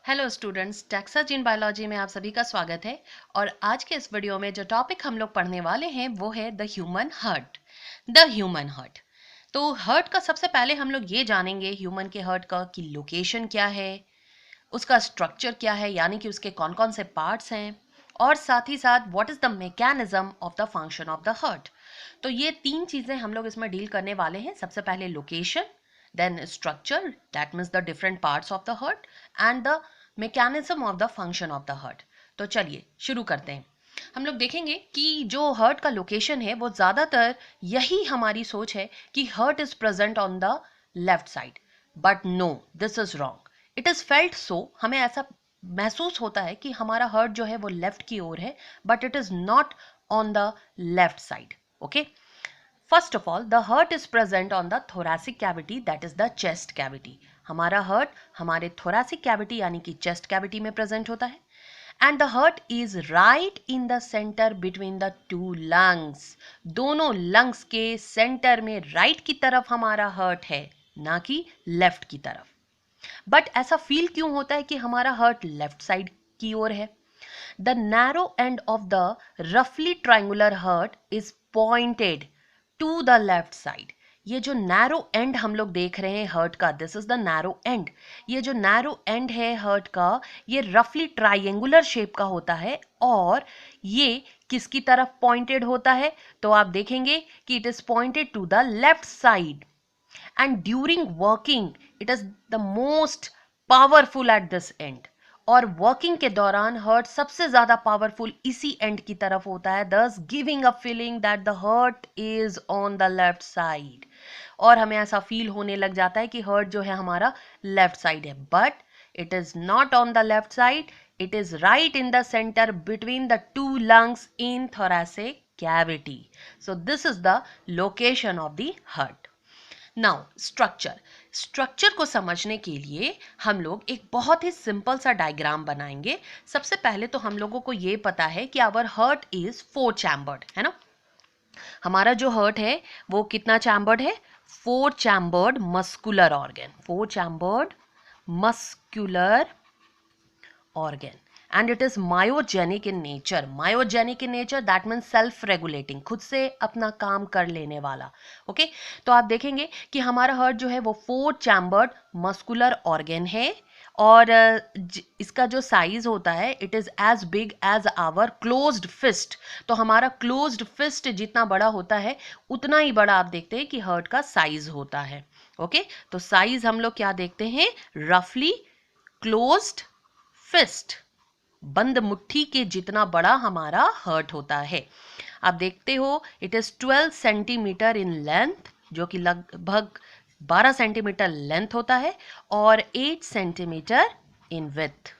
Hello students, taxa gene biology में आप सभी का स्वागत है। और आज के इस वीडियो में जो टॉपिक हम लोग पढ़ने वाले हैं वो है the human heart. The human heart. तो हार्ट का सबसे पहले हम लोग ये जानेंगे ह्यूमन के हार्ट का कि लोकेशन क्या है, उसका स्ट्रक्चर क्या है, यानी कि उसके कौन कौन से पार्ट्स हैं, और साथ ही साथ what is the mechanism of the function of the heart. तो ये तीन चीजें हम लोग इसमें डील करने वाले हैं। सबसे पहले location, then structure, that means the different parts of the heart, and the mechanism of the function of the heart। तो चलिए शुरू करते हैं। हम लोग देखेंगे कि जो हार्ट का लोकेशन है वो ज़्यादातर यही हमारी सोच है कि heart is present on the left side, but no, this is wrong. It is felt so, हमें ऐसा महसूस होता है कि हमारा हार्ट जो है वो लेफ्ट की ओर है, but it is not on the left side. Okay, first of all the heart is present on the thoracic cavity, that is the chest cavity. हमारा हार्ट हमारे thoracic cavity यानी कि चेस्ट कैविटी में present होता है। And the heart is right in the centre between the two lungs. दोनों lungs के centre में राइट की तरफ हमारा हार्ट है, ना कि लेफ्ट की तरफ। बट ऐसा फील क्यों होता है कि हमारा हार्ट लेफ्ट साइड की ओर है? The narrow end of the रफली triangular heart is pointed to the left side. ये जो नैरो एंड हम लोग देख रहे हैं हार्ट का, this is the narrow and. ये जो नैरो एंड है हार्ट का, ये रफली ट्राइंगुलर शेप का होता है और ये किसकी तरफ पॉइंटेड होता है? तो आप देखेंगे कि it is pointed to the left side. And during working it is the most powerful at this end. और वर्किंग के दौरान हार्ट सबसे ज्यादा पावरफुल इसी एंड की तरफ होता है, दस giving a feeling that the heart is on the left side. और हमें ऐसा फील होने लग जाता है कि हार्ट जो है हमारा लेफ्ट साइड है, but it is not on the left side, it is right in the centre between the two lungs in thoracic cavity। So this is the location of the heart। Now structure को समझने के लिए हम लोग एक बहुत ही simple सा diagram बनाएंगे। सबसे पहले तो हम लोगों को ये पता है कि आवर हार्ट इज 4 चैम्बर्ड, है ना। हमारा जो हार्ट है वो कितना चैम्बर्ड है? 4 chambered muscular organ, 4 chambered muscular organ, and it is myogenic in nature। myogenic in nature that means self regulating, खुद से अपना काम कर लेने वाला। ओके, तो आप देखेंगे कि हमारा हार्ट जो है वो 4 चैम्बर्ड मस्कुलर ऑर्गन है और इसका जो साइज होता है it is as big as our closed fist. तो हमारा क्लोज्ड फिस्ट जितना बड़ा होता है उतना ही बड़ा आप देखते हैं कि हार्ट का साइज होता है। ओके, तो साइज हम लोग क्या देखते हैं? रफली क्लोज्ड फिस्ट, बंद मुट्ठी के जितना बड़ा हमारा हार्ट होता है। आप देखते हो it is 12 centimetre in length, जो कि लगभग 12 सेंटीमीटर लेंथ होता है, और 8 सेंटीमीटर इन विड्थ,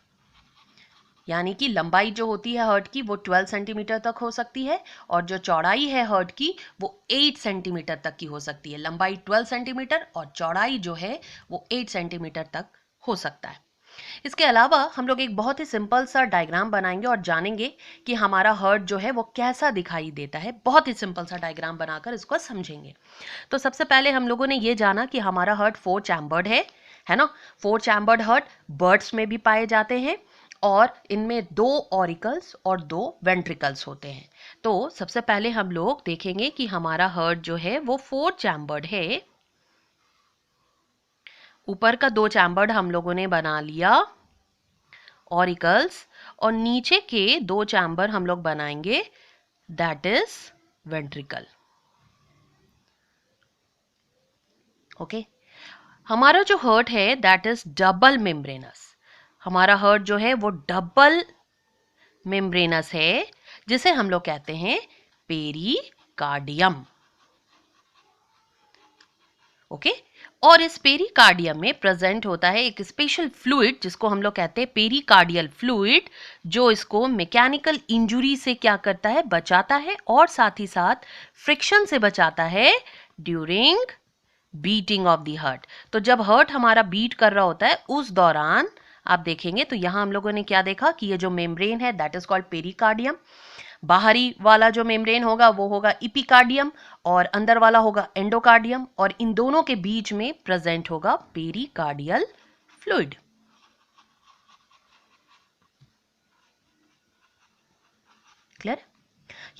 यानी कि लंबाई जो होती है हार्ट की वो 12 सेंटीमीटर तक हो सकती है और जो चौड़ाई है हार्ट की वो 8 सेंटीमीटर तक की हो सकती है। लंबाई 12 सेंटीमीटर और चौड़ाई जो है वो 8 सेंटीमीटर तक हो सकता है। इसके अलावा हम लोग एक बहुत ही सिंपल सा डायग्राम बनाएंगे और जानेंगे कि हमारा हार्ट जो है वो कैसा दिखाई देता है। बहुत ही सिंपल सा डायग्राम बनाकर इसको समझेंगे। तो सबसे पहले हम लोगों ने ये जाना कि हमारा हार्ट 4 चैम्बर्ड है ना। 4 चैम्बर्ड हार्ट बर्ड्स में भी पाए जाते हैं और इनमें 2 ऑरिकल्स और 2 वेंट्रिकल्स होते हैं। तो सबसे पहले हम लोग देखेंगे कि हमारा हार्ट जो है वो 4 चैम्बर्ड है। ऊपर का 2 चैम्बर्ड हम लोगों ने बना लिया ऑरिकल्स, और नीचे के 2 चैम्बर हम लोग बनाएंगे दैट इज वेंट्रिकल। ओके, हमारा जो हार्ट है दैट इज डबल मेम्ब्रेनस। हमारा हार्ट जो है वो डबल मेम्ब्रेनस है, जिसे हम लोग कहते हैं पेरिकार्डियम। ओके, और इस पेरिकार्डियम में प्रेजेंट होता है एक स्पेशल फ्लूइड जिसको हम लोग कहते हैं पेरिकार्डियल फ्लूइड, जो इसको मैकेनिकल इंजुरी से क्या करता है? बचाता है, और साथ ही साथ फ्रिक्शन से बचाता है during beating of the heart. तो जब हार्ट हमारा बीट कर रहा होता है उस दौरान आप देखेंगे तो यहां हम लोगों ने क्या देखा कि ये जो मेम्ब्रेन है दैट इज कॉल्ड पेरिकार्डियम। बाहरी वाला जो मेम्ब्रेन होगा वो होगा इपिकार्डियम और अंदर वाला होगा एंडोकार्डियम, और इन दोनों के बीच में प्रेजेंट होगा पेरिकार्डियल फ्लूइड। क्लियर?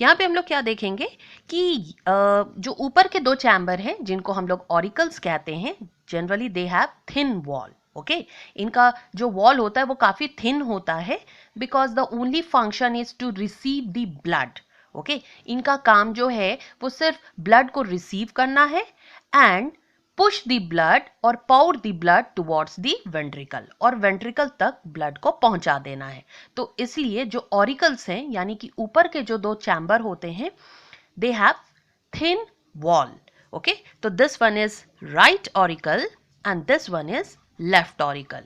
यहाँ पे हम लोग क्या देखेंगे कि जो ऊपर के 2 चैम्बर हैं जिनको हम लोग ऑरिकल्स कहते हैं, generally they have thin wall. Okay, इनका जो वॉल होता है वो काफी थिन होता है because the only function is to receive the blood. Okay, इनका काम जो है वो सिर्फ ब्लड को रिसीव करना है एंड पुश द ब्लड और pour the blood towards the ventricle, और वेंट्रिकल तक ब्लड को पहुंचा देना है। तो इसलिए जो ऑरिकल्स हैं यानी कि ऊपर के जो 2 चैम्बर होते हैं, they have thin wall. Okay, तो this one is right auricle and this one is left auricle.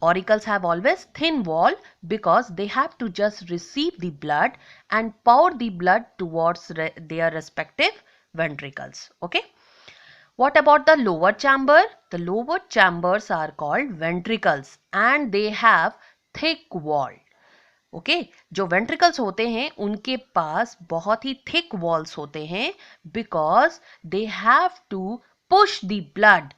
Auricles have always thin wall because they have to just receive the blood and pour the blood towards their respective ventricles. Okay. What about the lower chamber? The lower chambers are called ventricles and they have thick wall. Okay, जो ventricles होते हैं उनके पास बहुत ही thick walls होते हैं because they have to push the blood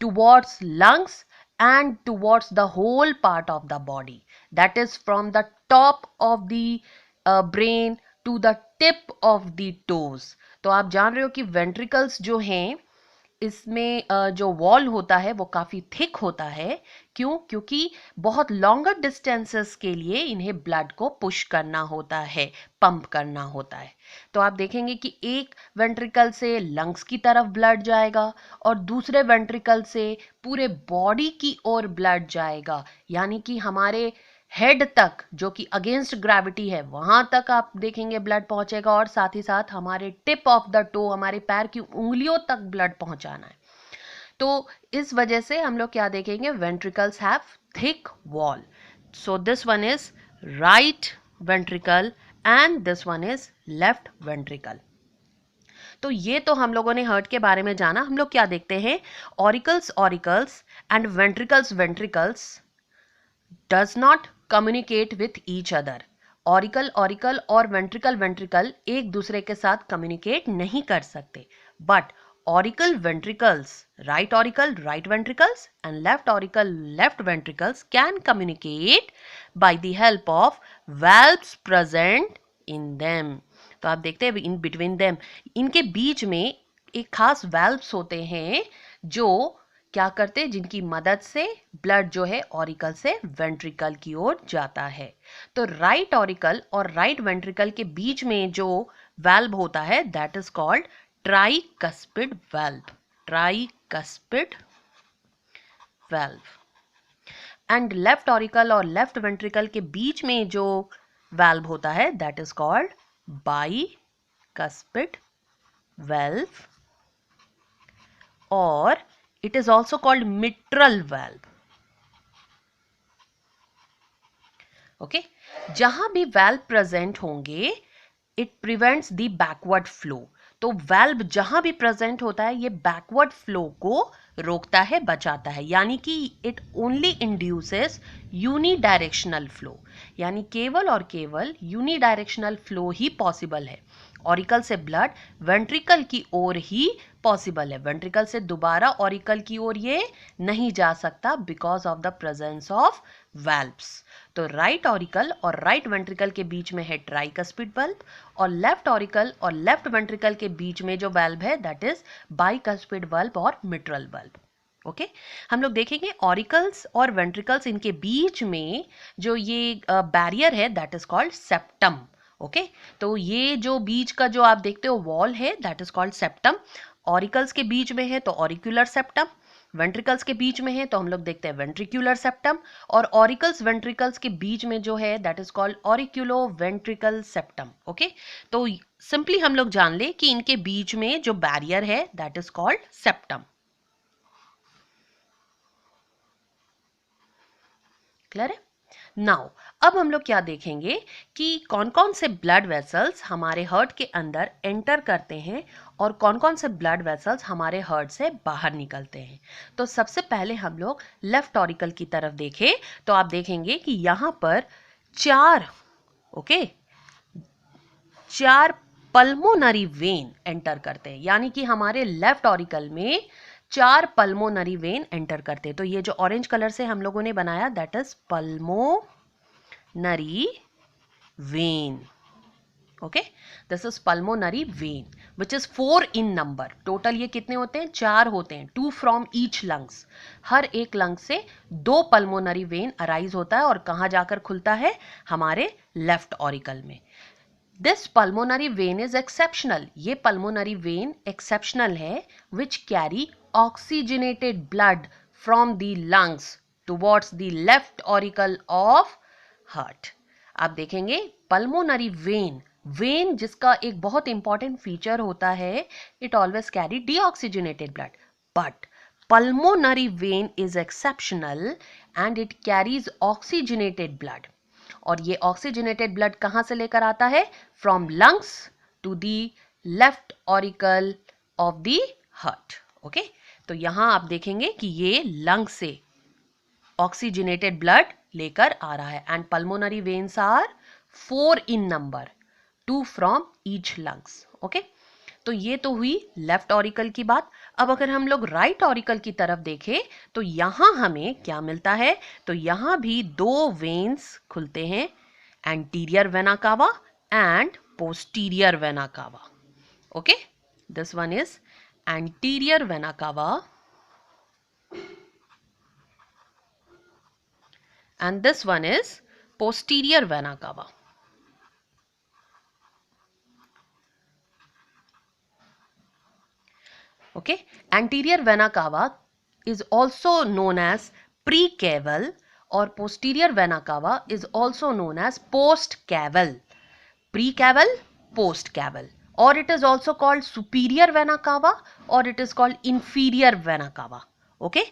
towards lungs and towards the whole part of the body, that is from the top of the brain to the tip of the toes. तो आप जान रहे हो कि ventricles जो हैं इसमें जो वॉल होता है वो काफी थिक होता है। क्यों? क्योंकि बहुत लॉन्गर डिस्टेंसेस के लिए इन्हें ब्लड को पुश करना होता है, पंप करना होता है। तो आप देखेंगे कि एक वेंट्रिकल से लंग्स की तरफ ब्लड जाएगा और दूसरे वेंट्रिकल से पूरे बॉडी की ओर ब्लड जाएगा, यानी कि हमारे हेड तक जो कि अगेंस्ट ग्रेविटी है वहां तक आप देखेंगे ब्लड पहुंचेगा, और साथ ही साथ हमारे टिप ऑफ द टो, हमारे पैर की उंगलियों तक ब्लड पहुंचाना है। तो इस वजह से हम लोग क्या देखेंगे, ventricles have thick wall. So this one is right ventricle and this one is left ventricle. तो ये तो हम लोगों ने हार्ट के बारे में जाना। हम लोग क्या देखते हैं, auricles auricles and ventricles ventricles does not communicate with each other. Auricle auricle और वेंट्रिकल वेंट्रिकल एक दूसरे के साथ कम्युनिकेट नहीं कर सकते, but auricle ventricles, right auricle right ventricles and left auricle left ventricles can communicate by the help of valves present in them. तो आप देखते हैं इन बिटवीन देम, इनके बीच में एक खास वाल्व्स होते हैं जो क्या करते हैं, जिनकी मदद से ब्लड जो है ऑरिकल से वेंट्रिकल की ओर जाता है। तो राइट ऑरिकल और राइट वेंट्रिकल के बीच में जो वाल्व होता है that is called tricuspid valve, tricuspid valve. And left auricle और लेफ्ट वेंट्रिकल के बीच में जो वाल्व होता है that is called bicuspid valve, और it is also called mitral valve. Okay, जहां भी valve present होंगे it prevents the backward flow. तो valve जहां भी present होता है ये backward flow को रोकता है, बचाता है, यानी कि it only induces unidirectional flow, यानी केवल और केवल unidirectional flow ही possible है। ऑरिकल से ब्लड वेंट्रिकल की ओर ही पॉसिबल है, वेंट्रिकल से दोबारा ऑरिकल की ओर ये नहीं जा सकता because of the presence of valves. तो राइट ऑरिकल और राइट वेंट्रिकल के बीच में है ट्राइकस्पिड वाल्व, और लेफ्ट ऑरिकल और लेफ्ट वेंट्रिकल के बीच में जो वाल्व है दैट इज बाइकस्पिड वाल्व और मिट्रल वाल्व। ओके, हम लोग देखेंगे ऑरिकल्स और वेंट्रिकल्स, इनके बीच में जो ये बैरियर है that is called septum. Okay, तो ये जो बीच का जो आप देखते हो वॉल है that is called septum. Auricles के बीच में है तो ऑरिक्यूलर सेप्टम, वेंट्रिकल्स के बीच में है तो हम लोग देखते हैं वेंट्रिक्यूलर सेप्टम, और ऑरिकल्स वेंट्रिकल्स के बीच में जो है that is called auriculo ventricle septum. Okay, तो सिंपली हम लोग जान ले कि इनके बीच में जो बैरियर है that is called septum. Clear है? नाउ अब हम लोग क्या देखेंगे कि कौन कौन से ब्लड वेसल्स हमारे हार्ट के अंदर एंटर करते हैं और कौन कौन से ब्लड वेसल्स हमारे हार्ट से बाहर निकलते हैं। तो सबसे पहले हम लोग लेफ्ट ऑरिकल की तरफ देखें तो आप देखेंगे कि यहाँ पर चार पल्मोनरी वेन एंटर करते हैं, यानी कि हमारे लेफ्ट ऑरिकल में 4 पल्मोनरी वेन एंटर करते हैं। तो ये जो ऑरेंज कलर से हम लोगों ने बनाया that is pulmonary vein. Okay, this is pulmonary vein which is 4 in number. Total ये कितने होते हैं? 4 होते हैं. 2 फ्रॉम ईच लंग्स. हर एक लंग से 2 पल्मोनरी वेन अराइज होता है और कहाँ जाकर खुलता है? हमारे लेफ्ट ऑरिकल में. This pulmonary vein is exceptional. ये पल्मोनरी वेन एक्सेप्शनल है which carry oxygenated blood from the lungs towards the left auricle of heart. आप देखेंगे पल्मोनरी वेन, वेन जिसका एक बहुत इंपॉर्टेंट फीचर होता है, it always carry deoxygenated blood. But pulmonary vein is exceptional and it carries oxygenated blood. और ये oxygenated blood कहां से लेकर आता है? From lungs to the left auricle of the heart. Okay, तो यहां आप देखेंगे कि ये लंग से ऑक्सीजनेटेड ब्लड लेकर आ रहा है. And pulmonary veins are 4 in number, 2 from each lungs. Okay, तो ये तो हुई लेफ्ट ऑरिकल की बात. अब अगर हम लोग राइट ऑरिकल की तरफ देखें तो यहां हमें क्या मिलता है? तो यहां भी 2 वेन्स खुलते हैं, anterior vena cava and posterior vena cava. Okay, this one is anterior vena cava and this one is posterior vena cava. Okay, anterior vena cava is also known as precaval or posterior vena cava is also known as postcaval. Precaval, postcaval, or it is also called superior vena cava or it is called inferior vena cava. Okay,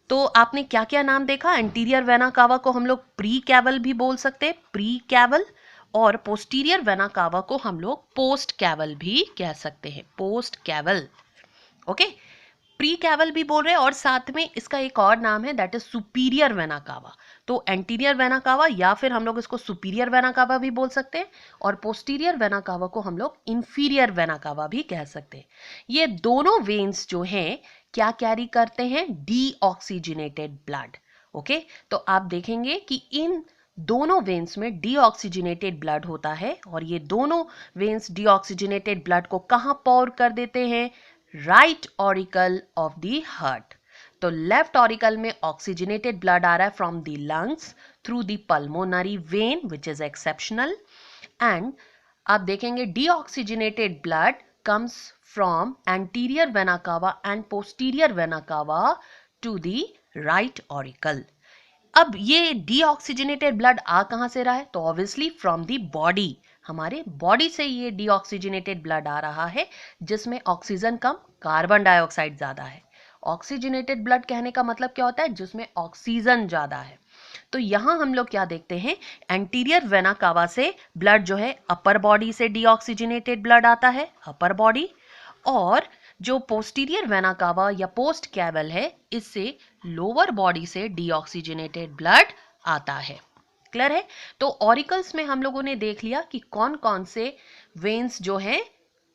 तो आपने क्या क्या नाम देखा? Anterior vena cava को हम लोग pre caval भी बोल सकते हैं, प्री कैवल, और पोस्टीरियर वेना कावा को हम लोग पोस्ट कैवल भी कह सकते हैं, post caval. Okay, pre caval भी बोल रहे हैं और साथ में इसका एक और नाम है that is superior vena cava. तो एंटीरियर वेना कावा या फिर हम लोग इसको सुपीरियर वेना कावा भी बोल सकते हैं और पोस्टीरियर वेना कावा को हम लोग इंफीरियर वेना कावा भी कह सकते हैं. ये दोनों वेन्स जो हैं क्या कैरी करते हैं? Deoxygenated blood. ओके, तो आप देखेंगे कि इन दोनों वेन्स में डीऑक्सीजनेटेड ब्लड होता है और ये दोनों वेन्स डीऑक्सीजनेटेड ब्लड को कहां पौर कर देते हैं? Right auricle of the heart. तो लेफ्ट ऑरिकल में ऑक्सीजनेटेड ब्लड आ रहा है from the lungs through the pulmonary vein which is exceptional. And आप देखेंगे deoxygenated blood comes from anterior vena cava and posterior vena cava to the right auricle. अब ये deoxygenated blood आ कहां से रहा है? तो ऑब्वियसली फ्रॉम द बॉडी. हमारे बॉडी से ये डीऑक्सीजनेटेड ब्लड आ रहा है जिसमें ऑक्सीजन कम, कार्बन डाइऑक्साइड ज्यादा है. ऑक्सीजनेटेड ब्लड कहने का मतलब क्या होता है? जिसमें ऑक्सीजन ज्यादा है. तो यहां हम लोग क्या देखते हैं? एंटीरियर वेना कावा से ब्लड जो है अपर बॉडी से डीऑक्सीजनेटेड ब्लड आता है, अपर बॉडी, और जो पोस्टीरियर वेना कावा या पोस्ट कैवल है इससे लोअर बॉडी से डीऑक्सीजनेटेड ब्लड आता है. क्लियर है? तो ऑरिकल्स में हम लोगों ने देख लिया कि कौन कौन से वेन्स जो हैं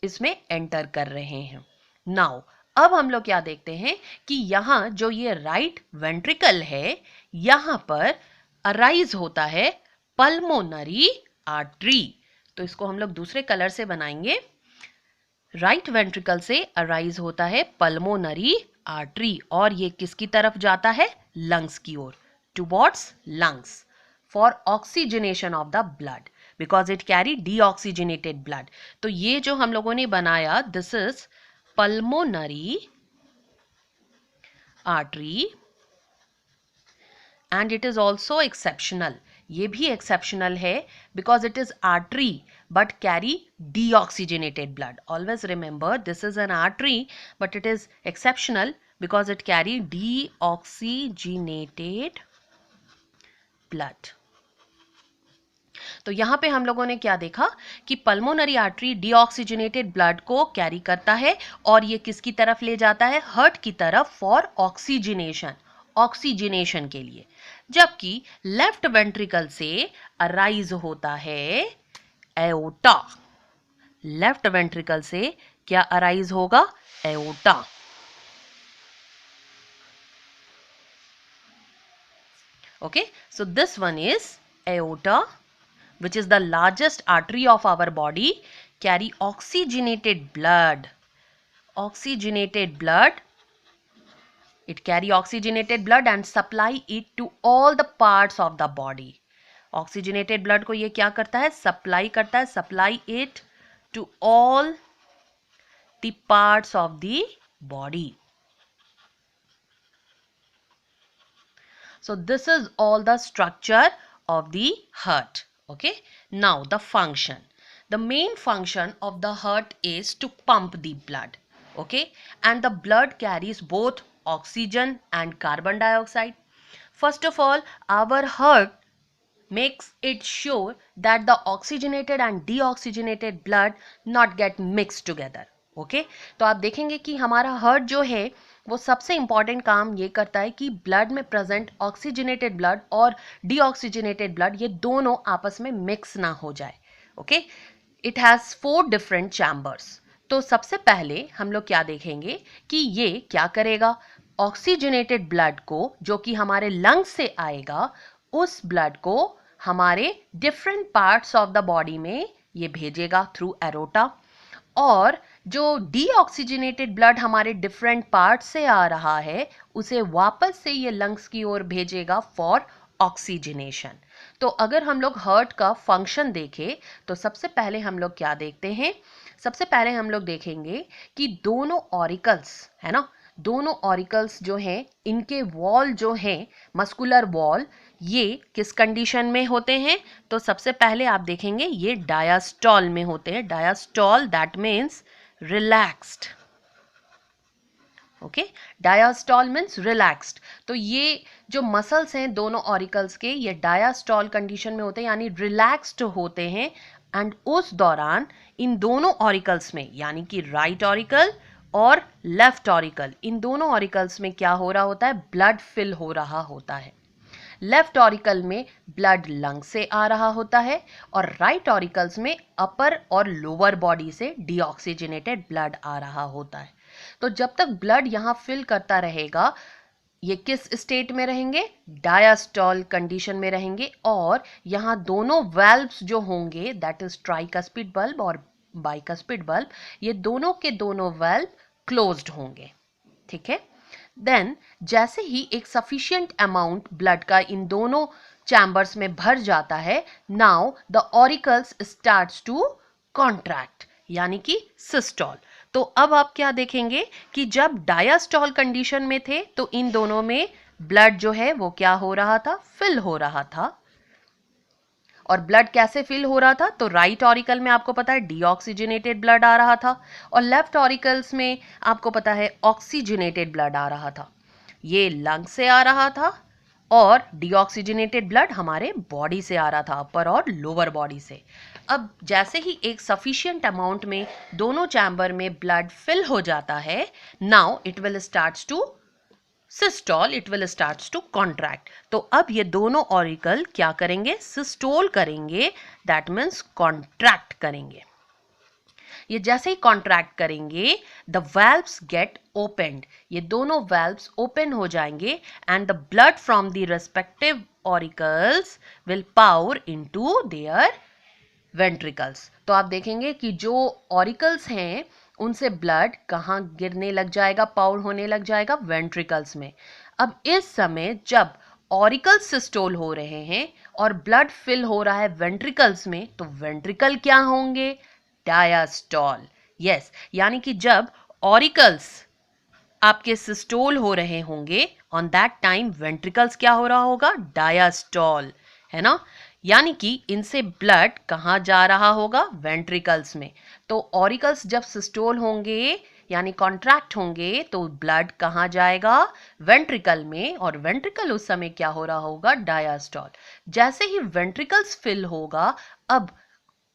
इसमें एंटर कर रहे हैं. नाउ अब हम लोग क्या देखते हैं कि यहां जो ये राइट वेंट्रिकल है यहां पर अराइज होता है पल्मोनरी आर्टरी. तो इसको हम लोग दूसरे कलर से बनाएंगे. राइट वेंट्रिकल से अराइज होता है पल्मोनरी आर्टरी और ये किसकी तरफ जाता है? लंग्स की ओर, towards lungs, for oxygenation of the blood because it carry deoxygenated blood. तो ये जो हम लोगों ने बनाया this is pulmonary artery and it is also exceptional. ये भी exceptional है because it is artery but carry deoxygenated blood. Always remember this is an artery but it is exceptional because it carry deoxygenated blood. तो यहां पे हम लोगों ने क्या देखा कि पल्मोनरी आर्टरी डीऑक्सीजनेटेड ब्लड को कैरी करता है और ये किसकी तरफ ले जाता है? हार्ट की तरफ फॉर ऑक्सीजनेशन, ऑक्सीजनेशन के लिए. जबकि लेफ्ट वेंट्रिकल से अराइज होता है एओर्टा. लेफ्ट वेंट्रिकल से क्या अराइज होगा? Aorta. Okay, so this one is aorta which is the largest artery of our body, carry oxygenated blood. Oxygenated blood. It carry oxygenated blood and supply it to all the parts of the body. Oxygenated blood को ये क्या करता है? Supply करता है. Supply it to all the parts of the body. So this is all the structure of the heart. Okay. Now the function. The main function of the heart is to pump the blood. Okay. And the blood carries both oxygen and carbon dioxide. First of all, our heart makes it sure that the oxygenated and deoxygenated blood not get mixed together. Okay तो आप देखेंगे कि हमारा heart जो है वो सबसे important काम ये करता है कि ब्लड में प्रेजेंट ऑक्सीजनेटेड ब्लड और डीऑक्सीजनेटेड ब्लड ये दोनों आपस में मिक्स ना हो जाए. Okay it has 4 different chambers. तो सबसे पहले हम लोग क्या देखेंगे कि ये क्या करेगा, ऑक्सीजनेटेड ब्लड को जो कि हमारे लंग्स से आएगा उस ब्लड को हमारे different parts of the body में ये भेजेगा थ्रू एरोटा, और जो डीऑक्सीजनेटेड ब्लड हमारे डिफरेंट पार्ट से आ रहा है उसे वापस से ये लंग्स की ओर भेजेगा फॉर ऑक्सीजनेशन. तो अगर हम लोग हार्ट का फंक्शन देखें तो सबसे पहले हम लोग क्या देखते हैं, सबसे पहले हम लोग देखेंगे कि दोनों ऑरिकल्स है ना, दोनों ऑरिकल्स जो हैं इनके वॉल जो हैं मस्कुलर वॉल ये किस कंडीशन में होते हैं. तो सबसे पहले आप देखेंगे ये डायास्टॉल में होते हैं. Diastole that means relaxed. Okay diastole means relaxed. तो ये जो मसल्स हैं दोनों ऑरिकल्स के ये डायास्टॉल कंडीशन में होते हैं यानी रिलैक्स्ड होते हैं. एंड उस दौरान इन दोनों ऑरिकल्स में यानी कि राइट ऑरिकल और लेफ्ट ऑरिकल इन दोनों ऑरिकल्स में क्या हो रहा होता है, ब्लड फिल हो रहा होता है. लेफ्ट ऑरिकल में ब्लड लंग से आ रहा होता है और राइट ऑरिकल्स में अपर और लोअर बॉडी से डीऑक्सीजनेटेड ब्लड आ रहा होता है. तो जब तक ब्लड यहाँ फिल करता रहेगा ये किस स्टेट में रहेंगे, डायास्टॉल कंडीशन में रहेंगे. और यहाँ दोनों वाल्व्स जो होंगे दैट इज ट्राइकस्पिड बल्ब और बाइकस्पिड बल्ब, ये दोनों के दोनों वाल्व क्लोज्ड होंगे. ठीक है. देन जैसे ही एक सफिशिएंट अमाउंट ब्लड का इन दोनों चैम्बर्स में भर जाता है, now the auricles starts to contract यानी कि सिस्टोल. तो अब आप क्या देखेंगे कि जब डायास्टॉल कंडीशन में थे तो इन दोनों में ब्लड जो है वो क्या हो रहा था, फिल हो रहा था. और ब्लड कैसे फिल हो रहा था, तो राइट ऑरिकल में आपको पता है डीऑक्सीजनेटेड ब्लड आ रहा था और लेफ्ट ऑरिकल्स में आपको पता है ऑक्सीजनेटेड ब्लड आ रहा था. ये लंग से आ रहा था और डीऑक्सीजनेटेड ब्लड हमारे बॉडी से आ रहा था, अपर और लोअर बॉडी से. अब जैसे ही एक सफिशिएंट अमाउंट में दोनों चैम्बर में ब्लड फिल हो जाता है, now it will starts to systole, it will starts to contract. तो अब ये दोनों ऑरिकल क्या करेंगे, सिस्टोल करेंगे, दैट मीन्स कॉन्ट्रैक्ट करेंगे. ये जैसे ही कॉन्ट्रैक्ट करेंगे द वाल्व्स गेट ओपनड, ये दोनों वाल्व्स ओपन हो जाएंगे and the blood from the respective auricles will power into their ventricles. तो आप देखेंगे कि जो ऑरिकल्स हैं उनसे ब्लड कहाँ गिरने लग जाएगा, पाउर होने लग जाएगा, वेंट्रिकल्स में. अब इस समय जब ऑरिकल्स सिस्टोल हो रहे हैं और ब्लड फिल हो रहा है वेंट्रिकल्स में, तो वेंट्रिकल क्या होंगे, डायास्टॉल. यस यानी कि जब ऑरिकल्स आपके सिस्टोल हो रहे होंगे ऑन दैट टाइम वेंट्रिकल्स क्या हो रहा होगा, डायास्टॉल, है ना. यानी कि इनसे ब्लड कहाँ जा रहा होगा, वेंट्रिकल्स में. तो ऑरिकल्स जब सिस्टोल होंगे यानी कॉन्ट्रैक्ट होंगे तो ब्लड कहाँ जाएगा, वेंट्रिकल में, और वेंट्रिकल उस समय क्या हो रहा होगा, डायास्टॉल. जैसे ही वेंट्रिकल्स फिल होगा अब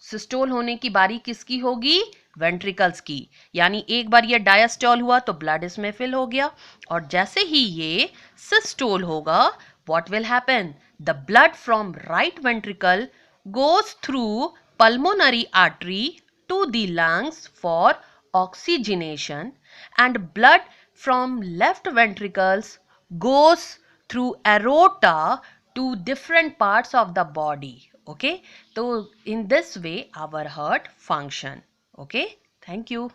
सिस्टोल होने की बारी किसकी होगी, वेंट्रिकल्स की. यानी एक बार ये डायास्टॉल हुआ तो ब्लड इसमें फिल हो गया और जैसे ही ये सिस्टोल होगा what will happen, the blood from right ventricle goes through pulmonary artery to the lungs for oxygenation and blood from left ventricles goes through aorta to different parts of the body. Okay, so in this way our heart function. Okay, thank you.